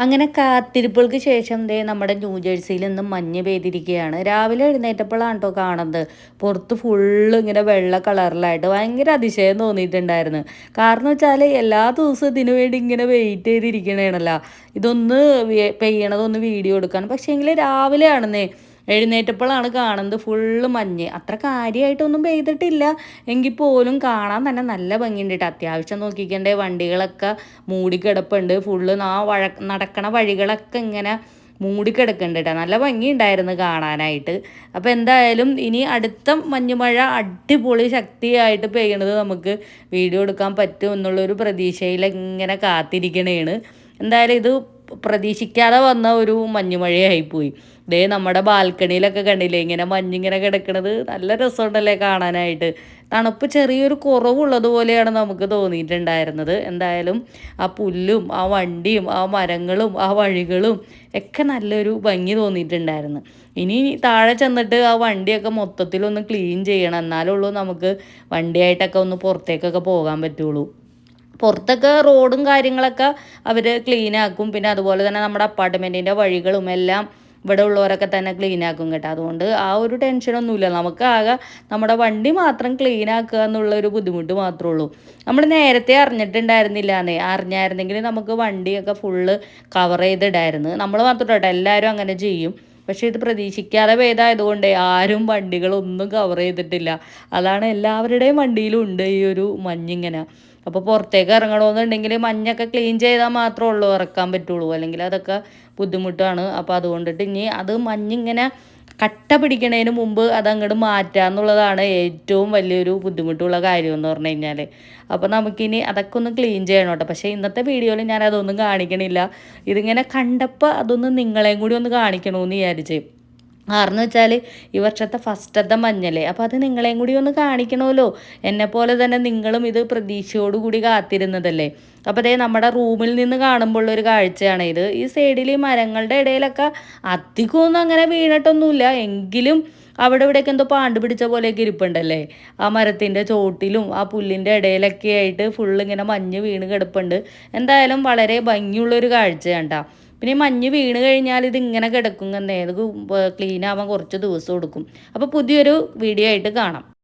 അങ്ങനെ കാത്തിരിപ്പുകൾക്ക് ശേഷം ദേ നമ്മുടെ ന്യൂജേഴ്സിയിൽ നിന്നും മഞ്ഞ് പെയ്തിരിക്കുകയാണ്. രാവിലെ എഴുന്നേറ്റപ്പോഴാണ് കേട്ടോ കാണുന്നത്. പുറത്ത് ഫുള്ള് ഇങ്ങനെ വെള്ള കളറിലായിട്ട് ഭയങ്കര അതിശയം തോന്നിയിട്ടുണ്ടായിരുന്നു. കാരണം വെച്ചാൽ എല്ലാ ദിവസവും ഇതിനു വേണ്ടി ഇങ്ങനെ വെയിറ്റ് ചെയ്തിരിക്കണേണല്ലോ. ഇതൊന്ന് പെയ്യണതൊന്ന് വീഡിയോ എടുക്കാൻ. പക്ഷേ എങ്കിൽ രാവിലെയാണെന്നേ എഴുന്നേറ്റപ്പോഴാണ് കാണുന്നത് ഫുള്ള് മഞ്ഞ്. അത്ര കാര്യമായിട്ടൊന്നും പെയ്തിട്ടില്ല. എങ്കിൽ പോലും കാണാൻ തന്നെ നല്ല ഭംഗിയുണ്ട് കേട്ടോ. അത്യാവശ്യം നോക്കിക്കണ്ടേ വണ്ടികളൊക്കെ മൂടിക്കിടപ്പുണ്ട്. ഫുള്ള് നടക്കണ വഴികളൊക്കെ ഇങ്ങനെ മൂടിക്കിടക്കുന്നുണ്ട് കേട്ടോ. നല്ല ഭംഗിയുണ്ടായിരുന്നു കാണാനായിട്ട്. അപ്പോൾ എന്തായാലും ഇനി അടുത്ത മഞ്ഞുമഴ അടിപൊളി ശക്തിയായിട്ട് പെയ്യണത് നമുക്ക് വീഡിയോ എടുക്കാൻ പറ്റും എന്നുള്ളൊരു പ്രതീക്ഷയിൽ ഇങ്ങനെ കാത്തിരിക്കണേണ്. എന്തായാലും ഇത് പ്രതീക്ഷിക്കാതെ വന്ന ഒരു മഞ്ഞുമഴയായിപ്പോയി. ദേ നമ്മുടെ ബാൽക്കണിയിലൊക്കെ കണ്ടില്ലേ ഇങ്ങനെ മഞ്ഞിങ്ങനെ കിടക്കണത്. നല്ല രസമുണ്ടല്ലേ കാണാനായിട്ട്. തണുപ്പ് ചെറിയൊരു കുറവുള്ളത് പോലെയാണ് നമുക്ക് തോന്നിയിട്ടുണ്ടായിരുന്നത്. എന്തായാലും ആ പുല്ലും ആ വണ്ടിയും ആ മരങ്ങളും ആ വഴികളും ഒക്കെ നല്ലൊരു ഭംഗി തോന്നിയിട്ടുണ്ടായിരുന്നു. ഇനി താഴെ ചെന്നിട്ട് ആ വണ്ടിയൊക്കെ മൊത്തത്തിലൊന്ന് ക്ലീൻ ചെയ്യണം. എന്നാലുള്ളൂ നമുക്ക് വണ്ടിയായിട്ടൊക്കെ ഒന്ന് പുറത്തേക്കൊക്കെ പോകാൻ പറ്റുള്ളൂ. പുറത്തൊക്കെ റോഡും കാര്യങ്ങളൊക്കെ അവർ ക്ലീനാക്കും. പിന്നെ അതുപോലെ തന്നെ നമ്മുടെ അപ്പാർട്ട്മെൻറ്റിൻ്റെ വഴികളും എല്ലാം ഇവിടെ ഉള്ളവരൊക്കെ തന്നെ ക്ലീനാക്കും കേട്ടോ. അതുകൊണ്ട് ആ ഒരു ടെൻഷനൊന്നുമില്ല. നമുക്ക് ആകെ നമ്മുടെ വണ്ടി മാത്രം ക്ലീനാക്കുക എന്നുള്ളൊരു ബുദ്ധിമുട്ട് മാത്രമേ ഉള്ളൂ. നമ്മൾ നേരത്തെ അറിഞ്ഞിട്ടുണ്ടായിരുന്നില്ലാന്നേ. അറിഞ്ഞായിരുന്നെങ്കിൽ നമുക്ക് വണ്ടിയൊക്കെ ഫുള്ള് കവർ ചെയ്തിടായിരുന്നു. നമ്മൾ മാത്രം കേട്ടോ, എല്ലാവരും അങ്ങനെ ചെയ്യും. പക്ഷേ ഇത് പ്രതീക്ഷിക്കാതെ പെയ്തായതുകൊണ്ട് ആരും വണ്ടികളൊന്നും കവർ ചെയ്തിട്ടില്ല. അതാണ് എല്ലാവരുടെയും വണ്ടിയിലും ഉണ്ട് ഈ ഒരു മഞ്ഞിങ്ങനെ. അപ്പോൾ പുറത്തേക്ക് ഇറങ്ങണമെന്നുണ്ടെങ്കിൽ മഞ്ഞൊക്കെ ക്ലീൻ ചെയ്താൽ മാത്രമേ ഉള്ളൂ ഇറക്കാൻ പറ്റുള്ളൂ. അല്ലെങ്കിൽ അതൊക്കെ ബുദ്ധിമുട്ടാണ്. അപ്പോൾ അതുകൊണ്ടിട്ട് ഇനി അത് മഞ്ഞിങ്ങനെ കട്ട പിടിക്കണതിന് മുമ്പ് അതങ്ങോട്ട് മാറ്റുക എന്നുള്ളതാണ് ഏറ്റവും വലിയൊരു ബുദ്ധിമുട്ടുള്ള കാര്യം എന്ന് പറഞ്ഞു കഴിഞ്ഞാൽ. അപ്പോൾ നമുക്കിനി അതൊക്കെ ഒന്ന് ക്ലീൻ ചെയ്യണം കേട്ടോ. പക്ഷേ ഇന്നത്തെ വീഡിയോയിൽ ഞാൻ അതൊന്നും കാണിക്കണില്ല. ഇതിങ്ങനെ കണ്ടപ്പോൾ അതൊന്ന് നിങ്ങളെയും കൂടി ഒന്ന് കാണിക്കണമെന്ന് വിചാരിച്ച്. കാരണം വെച്ചാൽ ഈ വർഷത്തെ ഫസ്റ്റത്തെ മഞ്ഞല്ലേ. അപ്പോൾ അത് നിങ്ങളെയും കൂടി ഒന്ന് കാണിക്കണമല്ലോ. എന്നെപ്പോലെ തന്നെ നിങ്ങളും ഇത് പ്രതീക്ഷയോടുകൂടി കാത്തിരുന്നതല്ലേ. അപ്പോൾ അതേ നമ്മുടെ റൂമിൽ നിന്ന് കാണുമ്പോഴുള്ളൊരു കാഴ്ചയാണ് ഇത്. ഈ സൈഡിൽ ഈ മരങ്ങളുടെ ഇടയിലൊക്കെ അധികമൊന്നും അങ്ങനെ വീണിട്ടൊന്നുമില്ല. എങ്കിലും അവിടെ ഇവിടെയൊക്കെ എന്തോ പാണ്ട് പിടിച്ച പോലെയൊക്കെ ഇരിപ്പുണ്ടല്ലേ. ആ മരത്തിൻ്റെ ചോട്ടിലും ആ പുല്ലിൻ്റെ ഇടയിലൊക്കെ ആയിട്ട് ഫുള്ളിങ്ങനെ മഞ്ഞ് വീണ് കിടപ്പുണ്ട്. എന്തായാലും വളരെ ഭംഗിയുള്ളൊരു കാഴ്ചയാണ് കേട്ടോ. പിന്നെ ഈ മഞ്ഞ് വീണ് കഴിഞ്ഞാൽ ഇതിങ്ങനെ കിടക്കും. ഇത് ക്ലീൻ ആവാൻ കുറച്ച് ദിവസം എടുക്കും. അപ്പോൾ പുതിയൊരു വീഡിയോ ആയിട്ട് കാണാം.